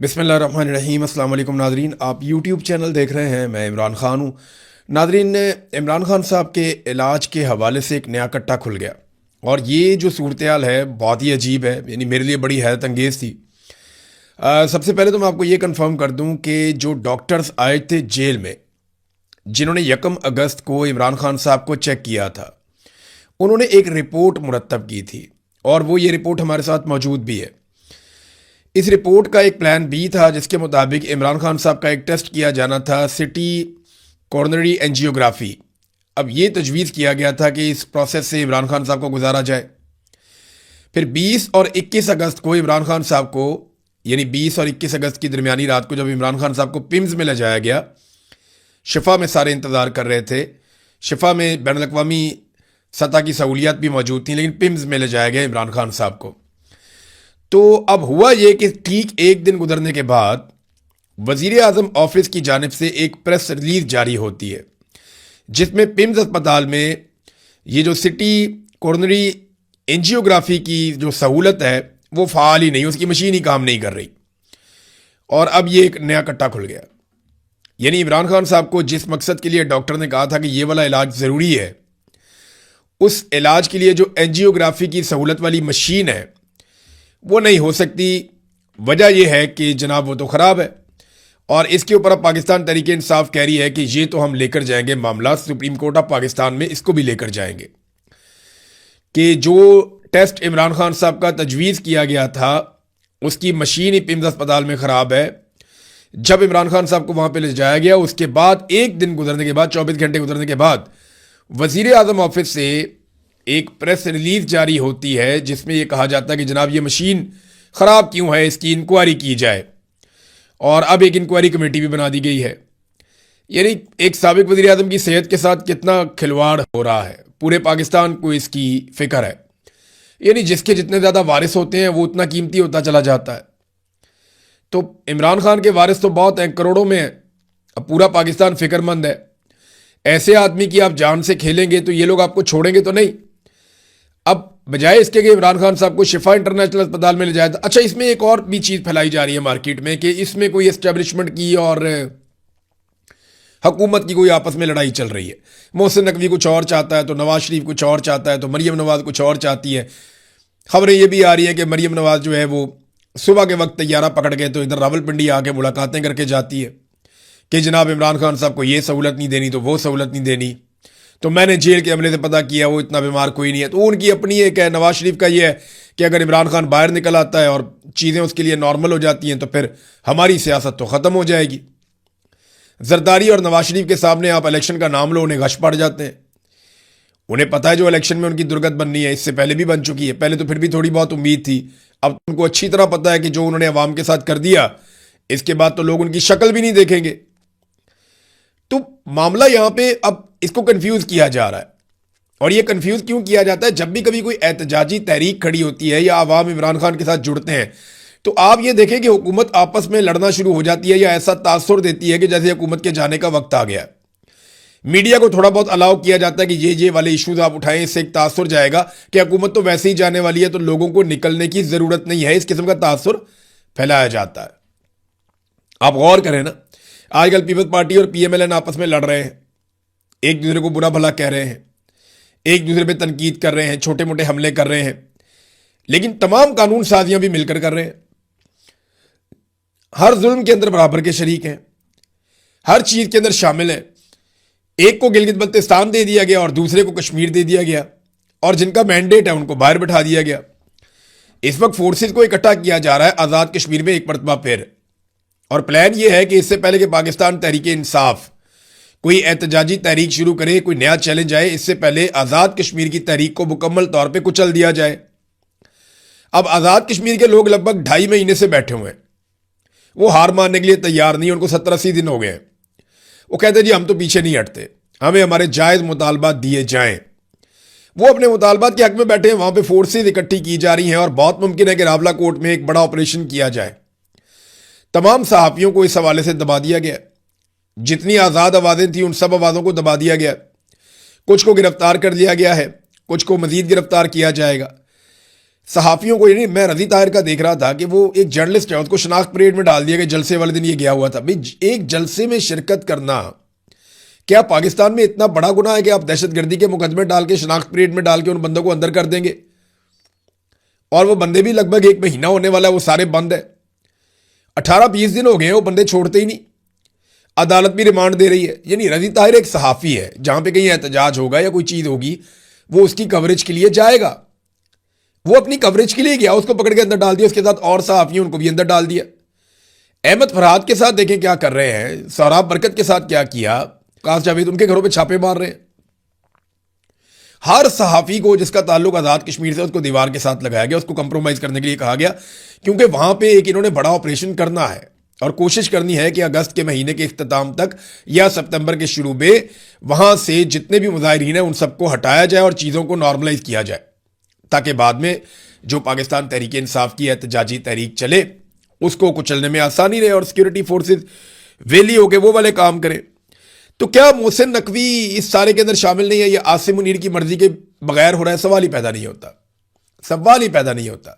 بسم اللہ الرحمن الرحیم۔ السلام علیکم ناظرین، آپ یوٹیوب چینل دیکھ رہے ہیں، میں عمران خان ہوں۔ ناظرین، عمران خان صاحب کے علاج کے حوالے سے ایک نیا کٹا کھل گیا، اور یہ جو صورتحال ہے بہت ہی عجیب ہے، یعنی میرے لیے بڑی حیرت انگیز تھی۔ سب سے پہلے تو میں آپ کو یہ کنفرم کر دوں کہ جو ڈاکٹرز آئے تھے جیل میں، جنہوں نے 1 اگست کو عمران خان صاحب کو چیک کیا تھا، انہوں نے ایک رپورٹ مرتب کی تھی، اور وہ یہ رپورٹ ہمارے ساتھ موجود بھی ہے۔ اس رپورٹ کا ایک پلان بی تھا، جس کے مطابق عمران خان صاحب کا ایک ٹیسٹ کیا جانا تھا، سٹی کورنری اینجیوگرافی۔ اب یہ تجویز کیا گیا تھا کہ اس پروسیس سے عمران خان صاحب کو گزارا جائے۔ پھر 20 اور 21 اگست کو عمران خان صاحب کو، یعنی 20 اور 21 اگست کی درمیانی رات کو جب عمران خان صاحب کو پمز میں لے جایا گیا، شفا میں سارے انتظار کر رہے تھے۔ شفا میں بین الاقوامی سطح کی سہولیات بھی موجود تھیں، لیکن پمز میں لے جایا گیا عمران خان صاحب کو۔ تو اب ہوا یہ کہ ٹھیک ایک دن گزرنے کے بعد وزیر اعظم آفس کی جانب سے ایک پریس ریلیز جاری ہوتی ہے، جس میں پمز اسپتال میں یہ جو سٹی کورنری اینجیوگرافی کی جو سہولت ہے وہ فعال ہی نہیں، اس کی مشین ہی کام نہیں کر رہی۔ اور اب یہ ایک نیا کٹا کھل گیا، یعنی عمران خان صاحب کو جس مقصد کے لیے ڈاکٹر نے کہا تھا کہ یہ والا علاج ضروری ہے، اس علاج کے لیے جو اینجیوگرافی کی سہولت والی مشین ہے وہ نہیں ہو سکتی۔ وجہ یہ ہے کہ جناب وہ تو خراب ہے، اور اس کے اوپر اب پاکستان تحریک انصاف کہہ رہی ہے کہ یہ تو ہم لے کر جائیں گے معاملہ سپریم کورٹ آف پاکستان میں، اس کو بھی لے کر جائیں گے کہ جو ٹیسٹ عمران خان صاحب کا تجویز کیا گیا تھا اس کی مشین ہی پمز اسپتال میں خراب ہے۔ جب عمران خان صاحب کو وہاں پہ لے جایا گیا، اس کے بعد ایک دن گزرنے کے بعد، 24 گھنٹے گزرنے کے بعد، وزیر اعظم آفس سے ایک پریس ریلیز جاری ہوتی ہے، جس میں یہ کہا جاتا ہے کہ جناب یہ مشین خراب کیوں ہے، اس کی انکوائری کی جائے، اور اب ایک انکوائری کمیٹی بھی بنا دی گئی ہے۔ یعنی ایک سابق وزیر اعظم کی صحت کے ساتھ کتنا کھلواڑ ہو رہا ہے، پورے پاکستان کو اس کی فکر ہے۔ یعنی جس کے جتنے زیادہ وارث ہوتے ہیں وہ اتنا قیمتی ہوتا چلا جاتا ہے۔ تو عمران خان کے وارث تو بہت ہیں، کروڑوں میں ہیں، اب پورا پاکستان فکر مند ہے۔ ایسے آدمی کی آپ جان سے کھیلیں گے تو یہ لوگ آپ کو چھوڑیں گے تو نہیں۔ اب بجائے اس کے کہ عمران خان صاحب کو شفا انٹرنیشنل اسپتال میں لے جایا تھا۔ اچھا، اس میں ایک اور بھی چیز پھیلائی جا رہی ہے مارکیٹ میں کہ اس میں کوئی اسٹیبلشمنٹ کی اور حکومت کی کوئی آپس میں لڑائی چل رہی ہے۔ محسن نقوی کچھ اور چاہتا ہے تو نواز شریف کچھ اور چاہتا ہے، تو مریم نواز کچھ اور چاہتی ہے۔ خبریں یہ بھی آ رہی ہیں کہ مریم نواز جو ہے وہ صبح کے وقت طیارہ پکڑ کے تو ادھر راولپنڈی آ کے ملاقاتیں کر کے جاتی ہے کہ جناب عمران خان صاحب کو یہ سہولت نہیں دینی تو وہ سہولت نہیں دینی، تو میں نے جیل کے عملے سے پتہ کیا وہ اتنا بیمار کوئی نہیں ہے۔ تو ان کی اپنی ایک ہے، نواز شریف کا یہ ہے کہ اگر عمران خان باہر نکل آتا ہے اور چیزیں اس کے لیے نارمل ہو جاتی ہیں تو پھر ہماری سیاست تو ختم ہو جائے گی۔ زرداری اور نواز شریف کے سامنے آپ الیکشن کا نام لو، انہیں غش پڑ جاتے ہیں۔ انہیں پتہ ہے جو الیکشن میں ان کی درگت بننی ہے، اس سے پہلے بھی بن چکی ہے، پہلے تو پھر بھی تھوڑی بہت امید تھی، اب ان کو اچھی طرح پتہ ہے کہ جو انہوں نے عوام کے ساتھ کر دیا اس کے بعد تو لوگ ان کی شکل بھی نہیں دیکھیں گے۔ تو معاملہ یہاں پہ اب اس کو کنفیوز کیا جا رہا ہے، اور یہ کنفیوز کیوں کیا جاتا ہے؟ جب بھی کبھی کوئی احتجاجی تحریک کھڑی ہوتی ہے یا عوام عمران خان کے ساتھ جڑتے ہیں تو آپ یہ دیکھیں کہ حکومت آپس میں لڑنا شروع ہو جاتی ہے، یا ایسا تاثر دیتی ہے کہ جیسے حکومت کے جانے کا وقت آ گیا ہے۔ میڈیا کو تھوڑا بہت الاؤ کیا جاتا ہے کہ یہ والے ایشوز آپ اٹھائیں، اس سے ایک تاثر جائے گا کہ حکومت تو ویسے ہی جانے والی ہے، تو لوگوں کو نکلنے کی ضرورت نہیں ہے، اس قسم کا تاثر پھیلایا جاتا ہے۔ آپ غور کریں نا، آج کل پیپلز پارٹی اور پی ایم ایل این آپس میں لڑ رہے ہیں، ایک دوسرے کو برا بھلا کہہ رہے ہیں، ایک دوسرے پہ تنقید کر رہے ہیں، چھوٹے موٹے حملے کر رہے ہیں، لیکن تمام قانون سازیاں بھی مل کر رہے ہیں۔ ہر ظلم کے اندر برابر کے شریک ہیں، ہر چیز کے اندر شامل ہیں۔ ایک کو گلگت بلتستان دے دیا گیا اور دوسرے کو کشمیر دے دیا گیا، اور جن کا مینڈیٹ ہے ان کو باہر بٹھا دیا گیا۔ اس وقت فورسز کو اکٹھا کیا جا رہا ہے آزاد کشمیر میں ایک مرتبہ پھر، اور پلان یہ ہے کہ اس سے پہلے کہ پاکستان تحریک انصاف کوئی احتجاجی تحریک شروع کرے، کوئی نیا چیلنج آئے، اس سے پہلے آزاد کشمیر کی تحریک کو مکمل طور پہ کچل دیا جائے۔ اب آزاد کشمیر کے لوگ لگ بھگ 2.5 مہینے سے بیٹھے ہوئے ہیں، وہ ہار ماننے کے لیے تیار نہیں، ان کو 70-80 دن ہو گئے ہیں۔ وہ کہتے ہیں جی ہم تو پیچھے نہیں ہٹتے، ہمیں ہمارے جائز مطالبات دیے جائیں۔ وہ اپنے مطالبات کے حق میں بیٹھے ہیں، وہاں پہ فورسز اکٹھی کی جا رہی ہیں، اور بہت ممکن ہے کہ راولہ کوٹ میں ایک بڑا آپریشن کیا جائے۔ تمام صحافیوں کو اس حوالے سے دبا دیا گیا، جتنی آزاد آوازیں تھیں ان سب آوازوں کو دبا دیا گیا، کچھ کو گرفتار کر لیا گیا ہے، کچھ کو مزید گرفتار کیا جائے گا۔ صحافیوں کو، یعنی میں رضی طاہر کا دیکھ رہا تھا کہ وہ ایک جرنلسٹ ہے، اس کو شناخت پریڈ میں ڈال دیا کہ جلسے والے دن یہ گیا ہوا تھا. بھائی ایک جلسے میں شرکت کرنا کیا پاکستان میں اتنا بڑا گناہ ہے کہ آپ دہشت گردی کے مقدمے ڈال کے شناخت پریڈ میں ڈال کے ان بندوں کو اندر کر دیں گے؟ اور وہ بندے بھی لگ بھگ 1 مہینہ ہونے والا ہے وہ سارے بند ہیں. 18-20 دن ہو گئے ہیں وہ بندے چھوڑتے ہی نہیں. عدالت بھی ریمانڈ دے رہی ہے. یعنی رضی طاہر ایک صحافی ہے، جہاں پہ کہیں احتجاج ہوگا یا کوئی چیز ہوگی وہ اس کی کوریج کے لیے جائے گا. وہ اپنی کوریج کے لیے گیا، اس کو پکڑ کے اندر ڈال دیا، اس کے ساتھ اور صحافی ان کو بھی اندر ڈال دیا. احمد فرحات کے ساتھ دیکھیں کیا کر رہے ہیں، سہراب برکت کے ساتھ کیا کیا، قاس جاوید ان کے گھروں پہ چھاپے مار رہے ہیں. ہر صحافی کو جس کا تعلق آزاد کشمیر سے اس کو دیوار کے ساتھ لگایا گیا، اس کو کمپرومائز کرنے کے لیے کہا گیا، کیونکہ وہاں پہ ایک انہوں نے بڑا آپریشن کرنا ہے اور کوشش کرنی ہے کہ اگست کے مہینے کے اختتام تک یا ستمبر کے شروع میں وہاں سے جتنے بھی مظاہرین ہیں ان سب کو ہٹایا جائے اور چیزوں کو نارملائز کیا جائے، تاکہ بعد میں جو پاکستان تحریک انصاف کی احتجاجی تحریک چلے اس کو کچلنے میں آسانی رہے اور سیکورٹی فورسز ویلی ہو کے وہ والے کام کریں. تو کیا محسن نقوی اس سارے کے اندر شامل نہیں ہے؟ یہ عاصم منیر کی مرضی کے بغیر ہو رہا ہے؟ سوال ہی پیدا نہیں ہوتا، سوال ہی پیدا نہیں ہوتا.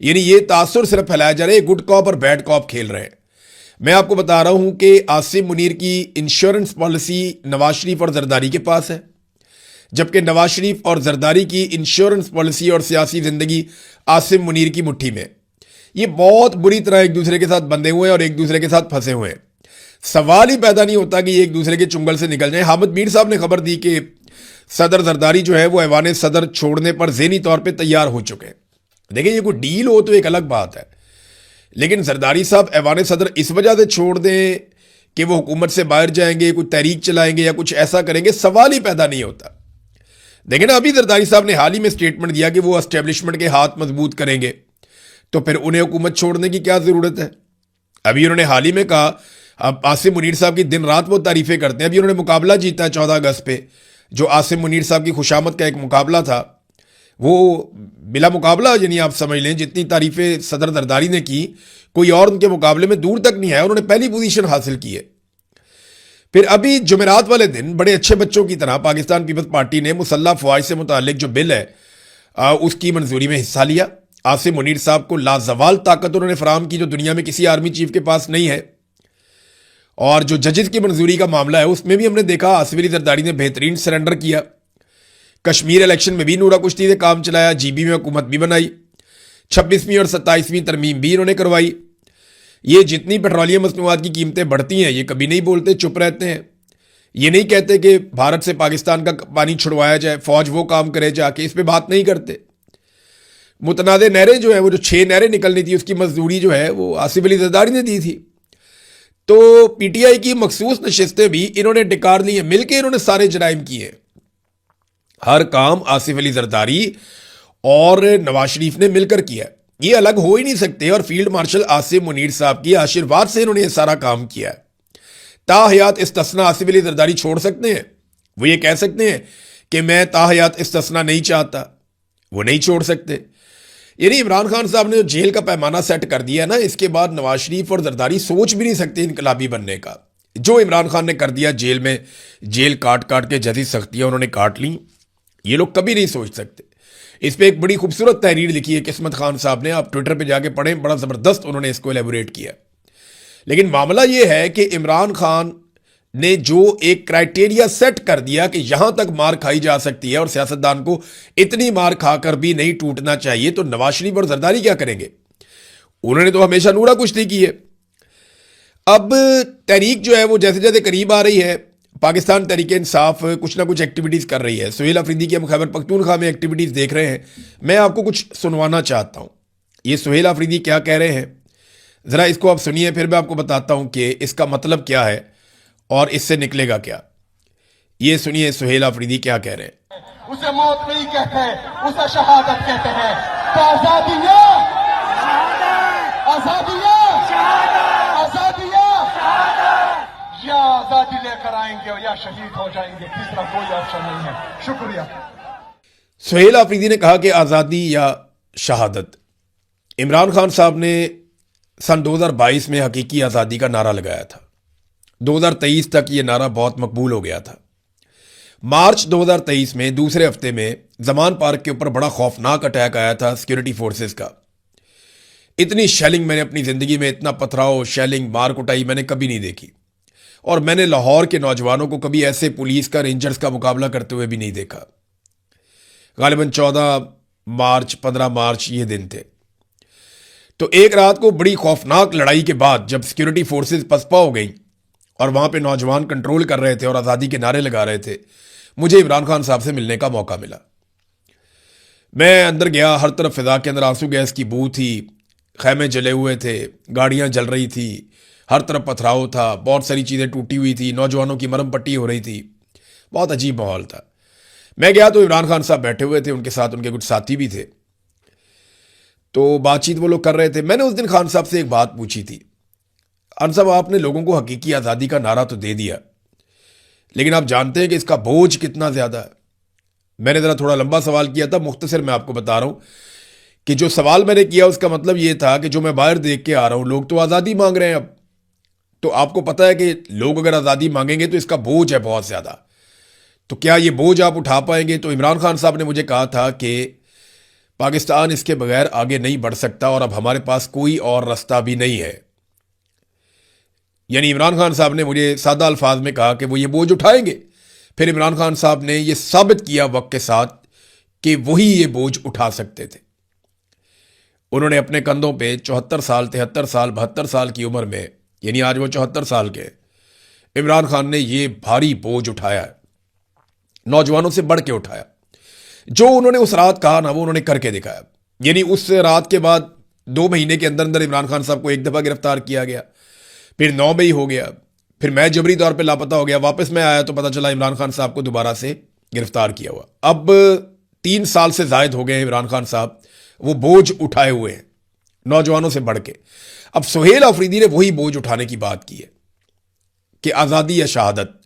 یعنی یہ تاثر صرف پھیلایا جا رہا ہے، گڈ کاپ اور بیڈ کاپ کھیل رہے ہیں. میں آپ کو بتا رہا ہوں کہ عاصم منیر کی انشورنس پالیسی نواز شریف اور زرداری کے پاس ہے، جبکہ نواز شریف اور زرداری کی انشورنس پالیسی اور سیاسی زندگی عاصم منیر کی مٹھی میں. یہ بہت بری طرح ایک دوسرے کے ساتھ بندھے ہوئے ہیں اور ایک دوسرے کے ساتھ پھنسے ہوئے ہیں. سوال ہی پیدا نہیں ہوتا کہ یہ ایک دوسرے کے چنگل سے نکل جائیں. حامد میر صاحب نے خبر دی کہ صدر زرداری جو ہے وہ ایوان صدر چھوڑنے پر ذہنی طور پہ تیار ہو چکے ہیں. دیکھیں یہ کوئی ڈیل ہو تو ایک الگ بات ہے، لیکن زرداری صاحب ایوان صدر اس وجہ سے چھوڑ دیں کہ وہ حکومت سے باہر جائیں گے، کوئی تحریک چلائیں گے یا کچھ ایسا کریں گے، سوال ہی پیدا نہیں ہوتا. دیکھیں نا، ابھی زرداری صاحب نے حال ہی میں اسٹیٹمنٹ دیا کہ وہ اسٹیبلشمنٹ کے ہاتھ مضبوط کریں گے، تو پھر انہیں حکومت چھوڑنے کی کیا ضرورت ہے؟ ابھی انہوں نے حال ہی میں کہا، اب عاصم منیر صاحب کی دن رات وہ تعریفیں کرتے ہیں. ابھی انہوں نے مقابلہ جیتا ہے 14 اگست پہ، جو عاصم منیر صاحب کی خوشامد کا ایک مقابلہ تھا، وہ بلا مقابلہ، یعنی آپ سمجھ لیں جتنی تعریفیں صدر زرداری نے کی کوئی اور ان کے مقابلے میں دور تک نہیں ہے. انہوں نے پہلی پوزیشن حاصل کی ہے. پھر ابھی جمعرات والے دن بڑے اچھے بچوں کی طرح پاکستان پیپلز پارٹی نے مسلح فوج سے متعلق جو بل ہے اس کی منظوری میں حصہ لیا. عاصم منیر صاحب کو لازوال طاقت انہوں نے فراہم کی جو دنیا میں کسی آرمی چیف کے پاس نہیں ہے. اور جو ججز کی منظوری کا معاملہ ہے اس میں بھی ہم نے دیکھا آصف علی زرداری نے بہترین سرنڈر کیا. کشمیر الیکشن میں بھی نورا کشتی سے کام چلایا، جی بی میں حکومت بھی بنائی، 26ویں اور 27ویں ترمیم بھی انہوں نے کروائی. یہ جتنی پیٹرولیم مصنوعات کی قیمتیں بڑھتی ہیں یہ کبھی نہیں بولتے، چپ رہتے ہیں. یہ نہیں کہتے کہ بھارت سے پاکستان کا پانی چھڑوایا جائے، فوج وہ کام کرے جا کے، اس پہ بات نہیں کرتے. متنازع نہریں جو ہیں، وہ جو 6 نہریں نکلنی تھی اس کی مزدوری جو ہے وہ آصف علی زرداری نے دی تھی. تو پی ٹی آئی کی مخصوص نشستیں بھی انہوں نے ڈکار لی ہیں، مل کے انہوں نے سارے جرائم کیے. ہر کام آصف علی زرداری اور نواز شریف نے مل کر کیا، یہ الگ ہو ہی نہیں سکتے. اور فیلڈ مارشل عاصم منیر صاحب کی آشیرواد سے انہوں نے یہ سارا کام کیا ہے. تا حیات استثنا آصف علی زرداری چھوڑ سکتے ہیں؟ وہ یہ کہہ سکتے ہیں کہ میں تا حیات استثنا نہیں چاہتا؟ وہ نہیں چھوڑ سکتے. یعنی عمران خان صاحب نے جو جیل کا پیمانہ سیٹ کر دیا نا، اس کے بعد نواز شریف اور زرداری سوچ بھی نہیں سکتے انقلابی بننے کا. جو عمران خان نے کر دیا جیل میں، جیل کاٹ کاٹ کے جدید سختیاں انہوں نے کاٹ لیں، یہ لوگ کبھی نہیں سوچ سکتے. اس پہ ایک بڑی خوبصورت تحریر لکھی ہے قسمت خان صاحب نے، آپ ٹویٹر پہ جا کے پڑھیں، بڑا زبردست انہوں نے اس کو ایلیبوریٹ کیا. لیکن معاملہ یہ ہے کہ عمران خان نے جو ایک کرائٹیریا سیٹ کر دیا کہ یہاں تک مار کھائی جا سکتی ہے اور سیاستدان کو اتنی مار کھا کر بھی نہیں ٹوٹنا چاہیے، تو نواز شریف اور زرداری کیا کریں گے؟ انہوں نے تو ہمیشہ نورا کشتی کی ہے. اب تحریک جو ہے وہ جیسے جیسے قریب آ رہی ہے، پاکستان تحریک انصاف کچھ نہ کچھ ایکٹیویٹیز کر رہی ہے. سہیل آفریدی کی ہم خیبر پختونخوا میں ایکٹیویٹیز دیکھ رہے ہیں. میں آپ کو کچھ سنوانا چاہتا ہوں. یہ سہیل آفریدی کیا کہہ رہے ہیں، ذرا اس کو آپ سنیے، پھر میں آپ کو بتاتا ہوں کہ اس کا مطلب کیا ہے اور اس سے نکلے گا کیا. یہ سنیے سہیل آفریدی کیا کہہ رہے ہیں. اسے موت نہیں کہتے، اسے شہادت کہتے ہیں. تو آزادیاں آزادیاں آزادیاں یا آزادی لے کر آئیں گے یا شہید ہو جائیں گے، تیسرا کوئی آپشن نہیں ہے. شکریہ. سہیل آفریدی نے کہا کہ آزادی یا شہادت. عمران خان صاحب نے سن 2022 میں حقیقی آزادی کا نعرہ لگایا تھا. 2023 تک یہ نعرہ بہت مقبول ہو گیا تھا. मार्च 2023 में दूसरे हफ्ते में जमान पार्क के ऊपर बड़ा खौफनाक अटैक आया था सिक्योरिटी फोर्सेस का। इतनी शेलिंग मैंने अपनी ज़िंदगी में, इतना पथराव, शेलिंग, मार कुटाई मैंने कभी नहीं देखी। और मैंने लाहौर के नौजवानों को कभी ऐसे पुलिस का, रेंजर्स का मुकाबला करते हुए भी नहीं देखा। गालिबन 14 मार्च, 15 मार्च ये दिन थे। तो एक रात को बड़ी खौफनाक लड़ाई के बाद जब सिक्योरिटी फोर्सेस पसपा हो गई और वहां पे नौजवान कंट्रोल कर रहे थे और आज़ादी के नारे लगा रहे थे, मुझे इमरान खान साहब से मिलने का मौका मिला। मैं अंदर गया, हर तरफ फिजा के अंदर आंसू गैस की बू थी, खैमे जले हुए थे, गाड़ियां जल रही थी, हर तरफ पथराव था, बहुत सारी चीज़ें टूटी हुई थी, नौजवानों की मरम पट्टी हो रही थी, बहुत अजीब माहौल था। मैं गया तो इमरान खान साहब बैठे हुए थे, उनके साथ उनके कुछ साथी भी थे। तो बातचीत वो लोग कर रहे थे। मैंने उस दिन खान साहब से एक बात पूछी थी, खान साहब आपने लोगों को हकीकी आज़ादी का नारा तो दे दिया, लेकिन आप जानते हैं कि इसका बोझ कितना ज़्यादा है। मैंने ज़रा थोड़ा लंबा सवाल किया था, मुख्तसर मैं आपको बता रहा हूँ कि जो सवाल मैंने किया उसका मतलब ये था कि जो मैं बाहर देख के आ रहा हूँ, लोग तो आज़ादी मांग रहे हैं अब। तो आपको पता है कि लोग अगर आज़ादी मांगेंगे तो इसका बोझ है बहुत ज़्यादा, तो क्या ये बोझ आप उठा पाएंगे? तो इमरान खान साहब ने मुझे कहा था कि पाकिस्तान इसके बगैर आगे नहीं बढ़ सकता और अब हमारे पास कोई और रास्ता भी नहीं है। यानी इमरान खान साहब ने मुझे सादा अल्फाज में कहा कि वो ये बोझ उठाएंगे। फिर इमरान खान साहब ने ये साबित किया वक्त के साथ कि वही ये बोझ उठा सकते थे। उन्होंने अपने कंधों पे 74 साल, 73 साल, 72 साल की उम्र में, यानी आज वो 74 साल के, इमरान खान ने ये भारी बोझ उठाया है, नौजवानों से बढ़ के उठाया। जो उन्होंने उस रात कहा ना, वो उन्होंने करके दिखाया। यानी उस रात के बाद 2 महीने के अंदर अंदर इमरान खान साहब को एक दफ़ा गिरफ्तार किया गया, फिर 9 मई हो गया, फिर मैं जबरी तौर पे लापता हो गया, वापस मैं आया तो पता चला इमरान खान साहब को दोबारा से गिरफ्तार किया हुआ। अब 3 साल से जायद हो गए इमरान खान साहब वो बोझ उठाए हुए हैं नौजवानों से बढ़ के। अब सुहेल अफरीदी ने वही बोझ उठाने की बात की है कि आज़ादी या शहादत,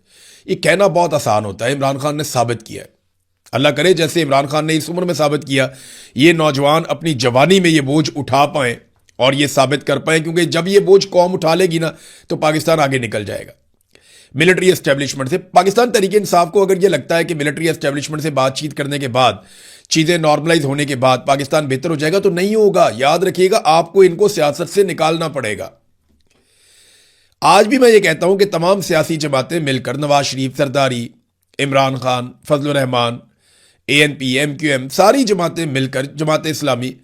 ये कहना बहुत आसान होता है, इमरान खान ने साबित किया है। अल्लाह करे जैसे इमरान खान ने इस उम्र में साबित किया, ये नौजवान अपनी जवानी में ये बोझ उठा पाए और ये साबित कर पाए, क्योंकि जब ये बोझ कौम उठा लेगी ना तो पाकिस्तान आगे निकल जाएगा। मिलिट्री एस्टेब्लिशमेंट से, पाकिस्तान तहरीक इंसाफ को अगर ये लगता है कि मिलिट्री एस्टेब्लिशमेंट से बातचीत करने के बाद, चीज़ें नॉर्मलाइज होने के बाद पाकिस्तान बेहतर हो जाएगा, तो नहीं होगा। याद रखिएगा, आपको इनको सियासत से निकालना पड़ेगा। आज भी मैं ये कहता हूं कि तमाम सियासी जमातें मिलकर, नवाज शरीफ, सरदारी, इमरान खान, फजल रहमान, ANP, MQM, सारी जमातें मिलकर, जमात इस्लामी,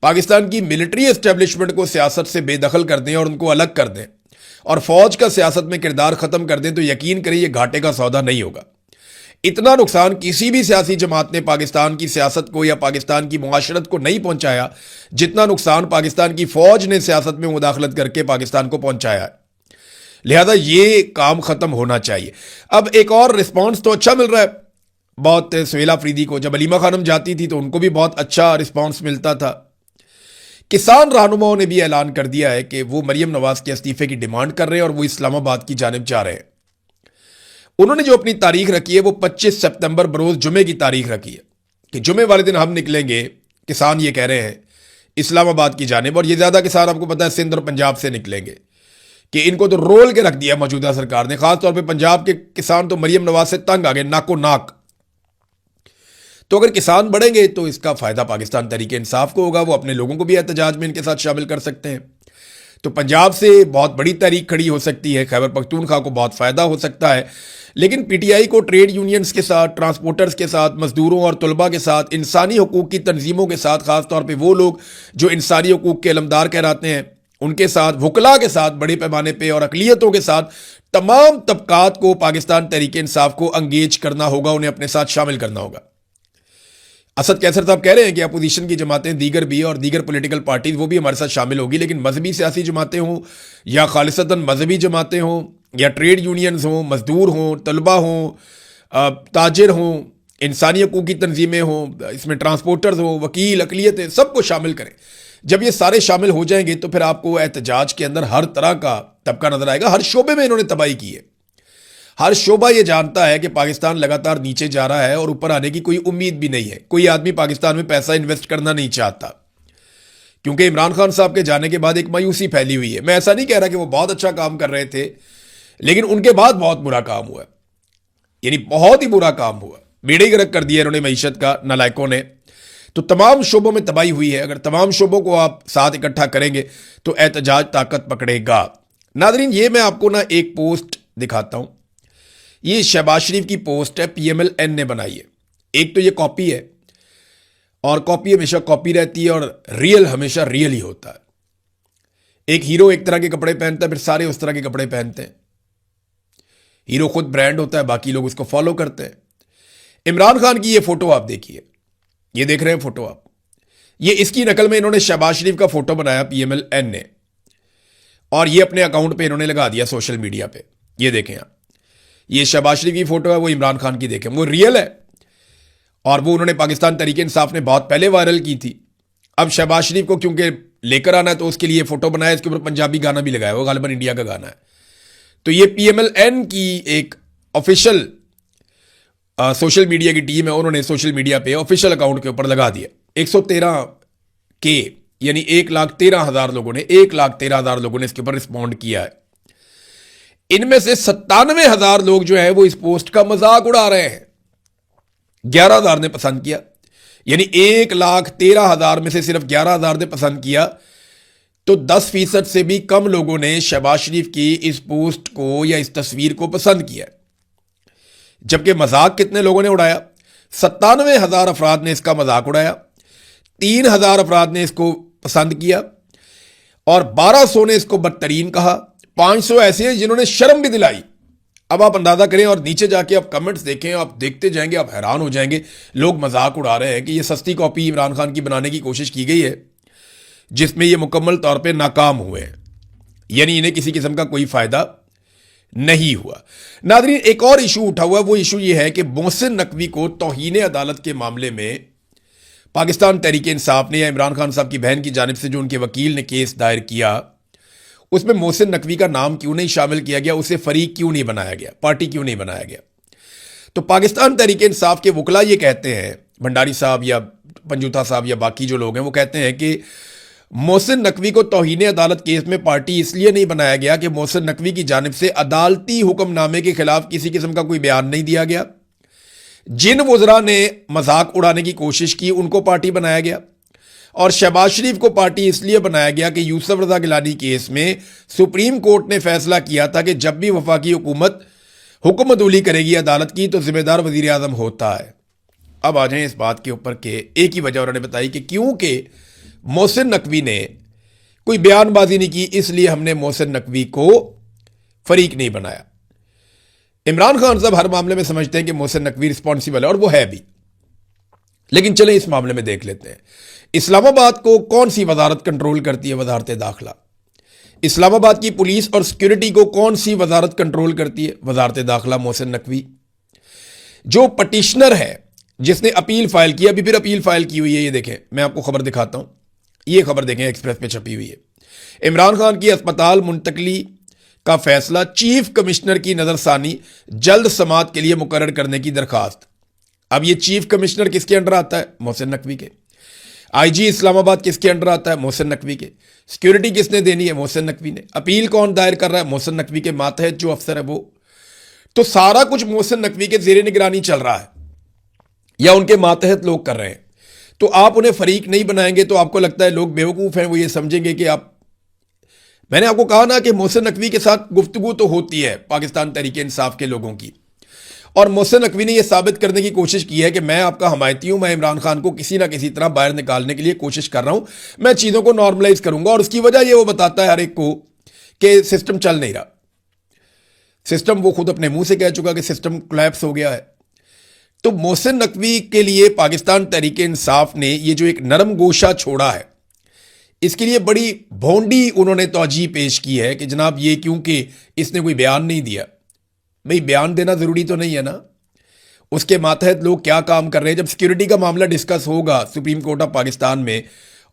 पाकिस्तान की मिलिट्री एस्टेब्लिशमेंट को सियासत से बेदखल कर दें और उनको अलग कर दें और फौज का सियासत में किरदार खत्म कर दें, तो यकीन करिए ये घाटे का सौदा नहीं होगा। इतना नुकसान किसी भी सियासी जमात ने पाकिस्तान की सियासत को या पाकिस्तान की मुआशरत को नहीं पहुंचाया जितना नुकसान पाकिस्तान की फौज ने सियासत में मुदाखलत करके पाकिस्तान को पहुंचाया है। लिहाजा ये काम खत्म होना चाहिए। अब एक और रिस्पॉन्स तो अच्छा मिल रहा है बहुत सुहेल अफरीदी को। जब अलीमा खानम जाती थी तो उनको भी बहुत अच्छा रिस्पॉन्स मिलता था। किसान रहनुमाओं ने भी ऐलान कर दिया है कि वो मरियम नवाज के इस्तीफे की डिमांड कर रहे हैं और वो इस्लामाबाद की जानिब जा रहे हैं। उन्होंने जो अपनी तारीख रखी है वो 25 सितंबर बरोज जुमे की तारीख रखी है कि जुमे वाले दिन हम निकलेंगे। किसान ये कह रहे हैं इस्लामाबाद की जानिब, और ये ज़्यादा किसान आपको पता है सिंध और पंजाब से निकलेंगे कि इनको तो रोल के रख दिया मौजूदा सरकार ने। खासतौर पर पंजाब के किसान तो मरियम नवाज से तंग आ गए, नाको नाक। तो अगर किसान बढ़ेंगे तो इसका फ़ायदा पाकिस्तान तहरीक इंसाफ को होगा, वो अपने लोगों को भी एहतजाज में इनके साथ शामिल कर सकते हैं। तो पंजाब से बहुत बड़ी तहरीक खड़ी हो सकती है, खैबर पख्तूनख्वा को बहुत फ़ायदा हो सकता है। लेकिन PTI को ट्रेड यूनियंस के साथ, ट्रांसपोर्टर्स के साथ, मजदूरों और तलबा के साथ, इंसानी हकूक़ की तंजीमों के साथ, ख़ासतौर पर वो लोग जो इंसानी हकूक़ के अलमदार कहलाते हैं उनके साथ, वकला के साथ बड़े पैमाने पे और अक़लियतों के साथ, तमाम तबकात को पाकिस्तान तहरीक इंसाफ को अंगेज करना होगा, उन्हें अपने साथ शामिल करना होगा। असद कैसर साहब कह रहे हैं कि अपोजिशन की जमातें दीगर भी और दीगर पॉलिटिकल पार्टीज वो भी हमारे साथ शामिल होगी, लेकिन मजहबी सियासी जमातें हों या खालिसतन मजहबी जमातें हों या ट्रेड यूनियंस हों, मजदूर हों, तलबा हों, ताजिर हों, इंसानी हकूक़ की तंजीमें हों, इसमें ट्रांसपोर्टर्स हों, वकील, अक़लियतें, सबको शामिल करें। जब ये सारे शामिल हो जाएंगे तो फिर आपको एहतजाज के अंदर हर तरह का तबका नजर आएगा। हर शोबे में इन्होंने तबाही की है। हर शोबा ये जानता है कि पाकिस्तान लगातार नीचे जा रहा है और ऊपर आने की कोई उम्मीद भी नहीं है। कोई आदमी पाकिस्तान में पैसा इन्वेस्ट करना नहीं चाहता, क्योंकि इमरान खान साहब के जाने के बाद एक मायूसी फैली हुई है। मैं ऐसा नहीं कह रहा कि वो बहुत अच्छा काम कर रहे थे, लेकिन उनके बाद बहुत बुरा काम हुआ है। यानी बहुत ही बुरा काम हुआ, बेड़े गर्क कर दिया इन्होंने मईशत का नालायकों ने। तो तमाम शोबों में तबाही हुई है। अगर तमाम शोबों को आप साथ इकट्ठा करेंगे तो एहतजाज ताकत पकड़ेगा। नादरीन, ये मैं आपको ना एक पोस्ट दिखाता हूं। ये शहबाज शरीफ की पोस्ट है, PMLN ने बनाई है। एक तो ये कॉपी है, और कॉपी हमेशा कॉपी रहती है और रियल हमेशा रियल ही होता है। एक हीरो एक तरह के कपड़े पहनता है, फिर सारे उस तरह के कपड़े पहनते हैं। हीरो खुद ब्रांड होता है, बाकी लोग उसको फॉलो करते हैं। इमरान खान की ये फोटो आप देखिए, ये देख रहे हैं फोटो आप, ये इसकी नकल में इन्होंने शहबाज शरीफ का फोटो बनाया PMLN ने, और ये अपने अकाउंट पे इन्होंने लगा दिया सोशल मीडिया पे। ये देखें आप, ये शहबाज शरीफ की फोटो है, वो इमरान खान की देखें, वो रियल है। और वो उन्होंने पाकिस्तान तहरीक इंसाफ ने बहुत पहले वायरल की थी। अब शहबाज शरीफ को क्योंकि लेकर आना है तो उसके लिए फोटो बनाया, इसके ऊपर पंजाबी गाना भी लगाया, वो गालिबन इंडिया का गाना है। तो ये PMLN की एक ऑफिशियल सोशल मीडिया की टीम है, उन्होंने सोशल मीडिया पे ऑफिशियल अकाउंट के ऊपर लगा दिया। 113K यानी 1,13,000 लोगों ने 1,13,000 लोगों ने इसके ऊपर रिस्पॉन्ड किया है। इनमें से 97,000 लोग जो है वो इस पोस्ट का मजाक उड़ा रहे हैं। 11,000 ने पसंद किया, यानी 1,13,000 में से सिर्फ 11,000 ने पसंद किया। तो 10% से भी कम लोगों ने शहबाज शरीफ की इस पोस्ट को या इस तस्वीर को पसंद किया। जबकि मजाक कितने लोगों ने उड़ाया? 97,000 अफराद ने इसका मजाक उड़ाया, 3,000 अफराद ने इसको पसंद किया, और 1,200 ने इसको बदतरीन कहा। 500 ऐसे हैं जिन्होंने शर्म भी दिलाई। अब आप अंदाजा करें और नीचे जाके आप कमेंट्स देखें, आप देखते जाएंगे, आप हैरान हो जाएंगे। लोग मजाक उड़ा रहे हैं कि ये सस्ती कॉपी इमरान खान की बनाने की कोशिश की गई है, जिसमें ये मुकम्मल तौर पे नाकाम हुए हैं, यानी इन्हें किसी किस्म का कोई फायदा नहीं हुआ। नादरीन, एक और इशू उठा हुआ है। वो इशू ये है कि मोहसिन नकवी को तौहीन अदालत के मामले में पाकिस्तान तहरीक इंसाफ ने या इमरान खान साहब की बहन की जानिब से जो उनके वकील ने केस दायर किया, उसमें मोहसिन नकवी का नाम क्यों नहीं शामिल किया गया, उसे फरीक क्यों नहीं बनाया गया, पार्टी क्यों नहीं बनाया गया। तो पाकिस्तान तहरीक इंसाफ के वकला ये कहते हैं, भंडारी साहब या पंजूथा साहब या बाकी जो लोग हैं, वो कहते हैं कि मोहसिन नकवी को तौहीन अदालत केस में पार्टी इसलिए नहीं बनाया गया कि मोहसिन नकवी की जानिब से अदालती हुक्मनामे के खिलाफ किसी किस्म का कोई बयान नहीं दिया गया। जिन वज़रा ने मजाक उड़ाने की कोशिश की उनको पार्टी बनाया गया, और शहबाज शरीफ को पार्टी इसलिए बनाया गया कि यूसुफ रज़ा गिलानी केस में सुप्रीम कोर्ट ने फैसला किया था कि जब भी वफाकी हुकूमत हुक्म अदूली करेगी अदालत की तो जिम्मेदार वज़ीर आज़म होता है। अब आ जाएं इस बात के ऊपर कि एक ही वजह उन्होंने बताई कि क्योंकि मोहसिन नकवी ने कोई बयानबाजी नहीं की, इसलिए हमने मोहसिन नकवी को फरीक नहीं बनाया। इमरान खान साहब हर मामले में समझते हैं कि मोहसिन नकवी रिस्पॉन्सिबल है, और वो है भी। लेकिन चलें इस मामले में देख लेते हैं, इस्लामाबाद को कौन सी वजारत कंट्रोल करती है? वजारत दाखिला। इस्लामाबाद की पुलिस और सिक्योरिटी को कौन सी वजारत कंट्रोल करती है? वजारत दाखिला, मोहसिन नकवी। जो पटिशनर है जिसने अपील फाइल की, अभी फिर अपील फाइल की हुई है, ये देखें, मैं आपको खबर दिखाता हूं, ये खबर देखें, एक्सप्रेस पे छपी हुई है। इमरान खान की अस्पताल मुंतकली का फैसला, चीफ कमिश्नर की नजरसानी, जल्द समात के लिए मुकर्रर करने की दरखास्त। अब ये चीफ कमिश्नर किसके अंडर आता है? मोहसिन नकवी के। IG इस्लामाबाद किसके अंडर आता है? मोहसिन नकवी के। सिक्योरिटी किसने देनी है? मोहसिन नकवी ने। अपील कौन दायर कर रहा है? मोहसिन नकवी के मातहत जो अफसर है वो। तो सारा कुछ मोहसिन नकवी के ज़ेरे निगरानी चल रहा है, या उनके मातहत लोग कर रहे हैं। तो आप उन्हें फरीक नहीं बनाएंगे तो आपको लगता है लोग बेवकूफ़ हैं, वो ये समझेंगे कि आप, मैंने आपको कहा ना कि मोहसिन नकवी के साथ गुफ्तगू तो होती है पाकिस्तान तहरीक इंसाफ के लोगों की, और मोहसिन नकवी ने यह साबित करने की कोशिश की है कि मैं आपका हमायती हूं, मैं इमरान खान को किसी ना किसी तरह बाहर निकालने के लिए कोशिश कर रहा हूं, मैं चीज़ों को नॉर्मलाइज करूंगा। और उसकी वजह यह वो बताता है हर एक को कि सिस्टम चल नहीं रहा। सिस्टम, वो खुद अपने मुंह से कह चुका कि सिस्टम कोलैप्स हो गया है। तो मोहसिन नकवी के लिए पाकिस्तान तहरीक इंसाफ ने ये जो एक नरम गोशा छोड़ा है, इसके लिए बड़ी भोंडी उन्होंने तौजीह पेश की है कि जनाब ये क्योंकि इसने कोई बयान नहीं दिया। भाई बयान देना ज़रूरी तो नहीं है ना, उसके मातहत लोग क्या काम कर रहे हैं। जब सिक्योरिटी का मामला डिस्कस होगा सुप्रीम कोर्ट ऑफ पाकिस्तान में,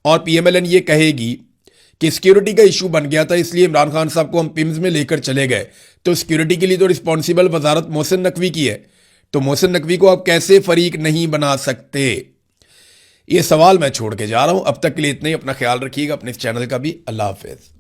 और PMLN ये कहेगी कि सिक्योरिटी का इशू बन गया था इसलिए इमरान खान साहब को हम पिम्स में लेकर चले गए, तो सिक्योरिटी के लिए तो रिस्पॉन्सिबल वजारत मोहसिन नकवी की है, तो मोहसिन नकवी को आप कैसे फरीक नहीं बना सकते? ये सवाल मैं छोड़ के जा रहा हूं। अब तक के लिए इतना ही। अपना ख्याल रखिएगा, अपने इस चैनल का भी। अल्लाह हाफिज़।